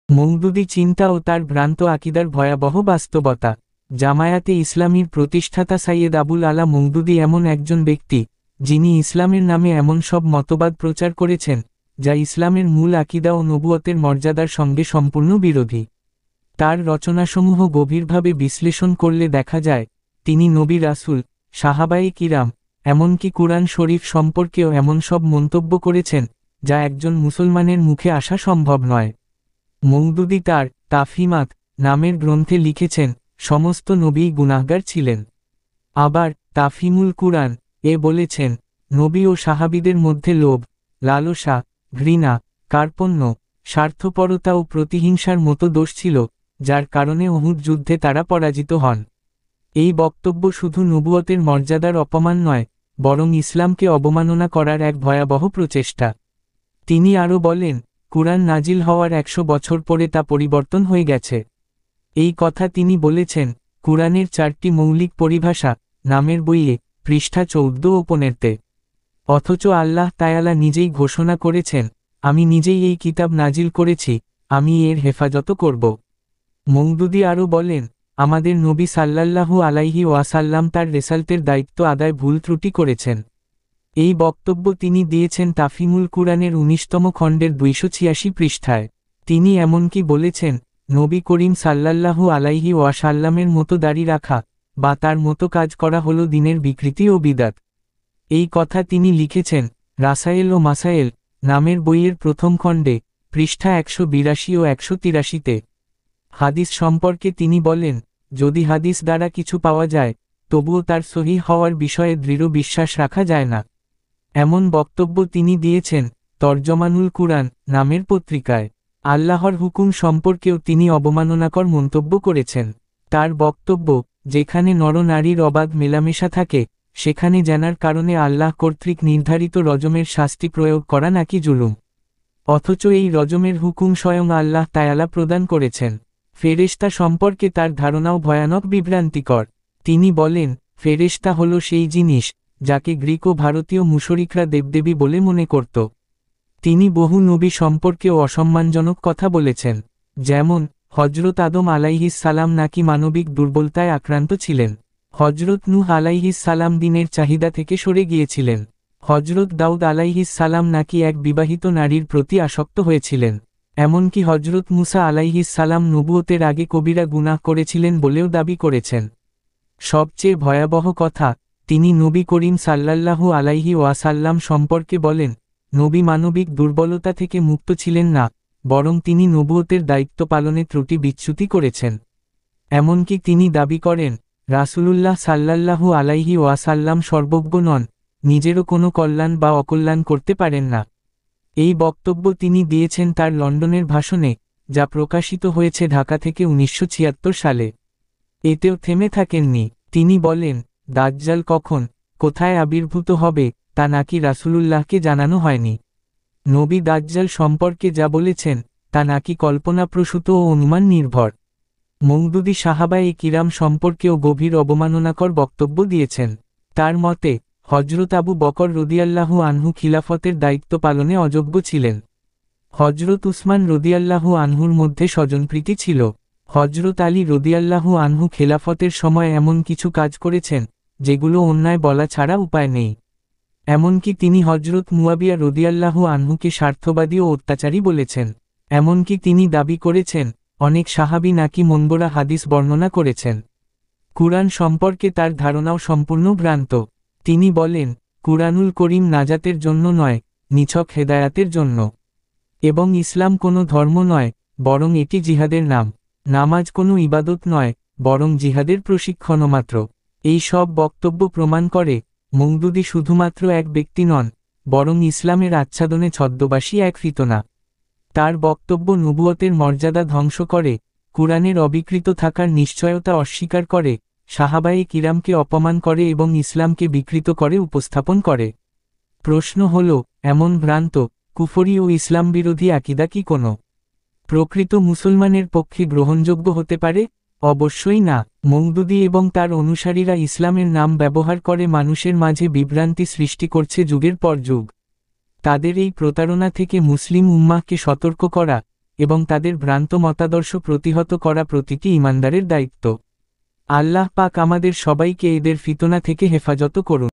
মওদুদী চিন্তা ও তার ভ্রান্ত আকিদার ভয়াবহ বাস্তবতা। জামায়াতে ইসলামীর প্রতিষ্ঠাতা সাইয়েদ আবুল আলা মওদুদী এমন একজন ব্যক্তি, যিনি ইসলামের নামে এমন সব মতবাদ প্রচার করেছেন, যা ইসলামের মূল আকিদা ও নবুয়তের মর্যাদার সঙ্গে সম্পূর্ণ বিরোধী। তার রচনাসমূহ গভীরভাবে বিশ্লেষণ করলে দেখা যায়, তিনি নবী রাসূল, সাহাবায়ে কিরাম, এমনকি কুরআন শরীফ সম্পর্কেও এমন সব মন্তব্য করেছেন, যা একজন মুসলমানের মুখে আসা সম্ভব নয়। মওদুদী তার তাফহিমাত নামের গ্রন্থে লিখেছেন, সমস্ত নবীই গুনাহগার ছিলেন। আবার তাফহিমুল কুরআন এ বলেছেন, নবী ও সাহাবীদের মধ্যে লোভ, লালসা, ঘৃণা, কার্পণ্য, স্বার্থপরতা ও প্রতিহিংসার মতো দোষ ছিল, যার কারণে উহুদ যুদ্ধে তারা পরাজিত হন। এই বক্তব্য শুধু নবুয়তের মর্যাদার অপমান নয়, বরং ইসলামকে অবমাননা করার এক ভয়াবহ প্রচেষ্টা। তিনি আরও বলেন, কুরআন নাজিল হওয়ার 100 বছর পরে তা পরিবর্তন হয়ে গেছে। এই কথা তিনি বলেছেন কুরআনের 4টি মৌলিক পরিভাষা নামের বইয়ে, পৃষ্ঠা 14 ও 15-তে। অথচ আল্লাহ তাআলা নিজেই ঘোষণা করেছেন, আমি নিজেই এই কিতাব নাজিল করেছি, আমি এর হেফাজত করব। মওদুদী আরও বলেন, আমাদের নবী সাল্লাল্লাহু আলাইহি ওয়াসাল্লাম তার রিসালাতের দায়িত্ব আদায় ভুল ত্রুটি করেছেন। এই বক্তব্য তিনি দিয়েছেন তাফহিমুল কুরআনের 19তম খণ্ডের 286 পৃষ্ঠায়। তিনি এমনকি বলেছেন, নবী করিম সাল্লাল্লাহু আলাইহি ওয়াসাল্লামের মতো দাড়ি রাখা বা তার মতো কাজ করা হলো দ্বীনের বিকৃতি ও বিদআত। এই কথা তিনি লিখেছেন রাসায়েল ও মাসায়েল নামের বইয়ের প্রথম খণ্ডে, পৃষ্ঠা 182 ও 183-তে। হাদিস সম্পর্কে তিনি বলেন, যদি হাদিস দ্বারা কিছু পাওয়া যায়, তবুও তার সহিহ হওয়ার বিষয়ে দৃঢ় বিশ্বাস রাখা যায় না। এমন বক্তব্য তিনি দিয়েছেন তরজমানুল কুরআন নামের পত্রিকায়। আল্লাহর হুকুম সম্পর্কেও তিনি অবমাননাকর মন্তব্য করেছেন। তার বক্তব্য, যেখানে নরনারীর অবাধ মেলামেশা থাকে, সেখানে জানার কারণে আল্লাহ কর্তৃক নির্ধারিত রজমের শাস্তি প্রয়োগ করা নাকি জুলুম। অথচ এই রজমের হুকুম স্বয়ং আল্লাহ তাআলা প্রদান করেছেন। ফেরেশতা সম্পর্কে তার ধারণাও ভয়ানক বিভ্রান্তিকর। তিনি বলেন, ফেরেশতা হলো সেই জিনিস, যাকে গ্রিক ও ভারতীয় মুশরিকরা দেবদেবী বলে মনে করত। তিনি বহু নবী সম্পর্কেও অসম্মানজনক কথা বলেছেন, যেমন হযরত আদম আলাইহিস সালাম নাকি মানবিক দুর্বলতায় আক্রান্ত ছিলেন। হযরত নূহ আলাইহিস সালাম দিনের চাহিদা থেকে সরে গিয়েছিলেন। হযরত দাউদ আলাইহিস সালাম নাকি এক বিবাহিত নারীর প্রতি আসক্ত হয়েছিলেন। এমনকি হযরত মুসা আলাইহিস সালাম নবুয়তের আগে কবিরা গুনাহ করেছিলেন বলেও দাবি করেছেন। সবচেয়ে ভয়াবহ কথা, তিনি নবী করিম সাল্লাল্লাহু আলাইহি ওয়াসাল্লাম সম্পর্কে বলেন, নবী মানবিক দুর্বলতা থেকে মুক্ত ছিলেন না, বরং তিনি নবুয়তের দায়িত্ব পালনে ত্রুটি বিচ্যুতি করেছেন। এমনকি তিনি দাবি করেন, রাসূলুল্লাহ সাল্লাল্লাহু আলাইহি ওয়াসাল্লাম সর্বজ্ঞ নন, নিজেরও কোনো কল্যাণ বা অকল্যাণ করতে পারেন না। এই বক্তব্য তিনি দিয়েছেন তার লন্ডনের ভাষণে, যা প্রকাশিত হয়েছে ঢাকা থেকে 1976 সালে। এতেও থেমে থাকেননি। তিনি বলেন, দাজ্জাল কখন, কোথায় আবির্ভূত হবে, তা নাকি রাসূলুল্লাহকে জানানো হয়নি। নবী দাজ্জাল সম্পর্কে যা বলেছেন, তা নাকি কল্পনাপ্রসূত ও অনুমান নির্ভর। মওদুদী সাহাবায়ে কিরাম সম্পর্কেও গভীর অবমাননাকর বক্তব্য দিয়েছেন। তার মতে, হযরত আবু বকর রাদিয়াল্লাহু আনহু খিলাফতের দায়িত্ব পালনে অযোগ্য ছিলেন। হযরত উসমান রাদিয়াল্লাহু আনহুর মধ্যে স্বজনপ্রীতি ছিল। হযরত আলী রাদিয়াল্লাহু আনহু খেলাফতের সময় এমন কিছু কাজ করেছেন, যেগুলো অন্যায় বলা ছাড়া উপায় নেই। এমনকি তিনি হযরত মুয়াবিয়া রাদিয়াল্লাহু আনহুকে স্বার্থবাদী ও অত্যাচারী বলেছেন। এমনকি তিনি দাবি করেছেন, অনেক সাহাবী নাকি মনগড়া হাদিস বর্ণনা করেছেন। কুরআন সম্পর্কে তার ধারণাও সম্পূর্ণ ভ্রান্ত। তিনি বলেন, কুরআনুল করিম নাজাতের জন্য নয়, নিছক হেদায়াতের জন্য। এবং ইসলাম কোনো ধর্ম নয়, বরং এটি জিহাদের নাম। নামাজ কোনো ইবাদত নয়, বরং জিহাদের প্রশিক্ষণ মাত্র। এই সব বক্তব্য প্রমাণ করে, মওদুদী শুধুমাত্র এক ব্যক্তি নন, বরং ইসলামের আচ্ছাদনে ছদ্মবাসী এক ফিতনা। তার বক্তব্য নবুয়তের মর্যাদা ধ্বংস করে, কুরআনের অবিকৃত থাকার নিশ্চয়তা অস্বীকার করে, সাহাবায়ে কিরামকে অপমান করে এবং ইসলামকে বিকৃত করে উপস্থাপন করে। প্রশ্ন হল, এমন ভ্রান্ত, কুফরি ও ইসলাম বিরোধী আকীদা কি কোনো প্রকৃত মুসলমানের পক্ষে গ্রহণযোগ্য হতে পারে? অবশ্যই না। মওদুদী এবং তার অনুসারীরা ইসলামের নাম ব্যবহার করে মানুষের মাঝে বিভ্রান্তি সৃষ্টি করছে যুগের পর যুগ। তাদের এই প্রতারণা থেকে মুসলিম উম্মাহকে সতর্ক করা, এবং তাদের ভ্রান্ত মতাদর্শ প্রতিহত করা প্রতিটি ঈমানদারের দায়িত্ব। আল্লাহ পাক আমাদের সবাইকে এদের ফিতনা থেকে হেফাজত করুন।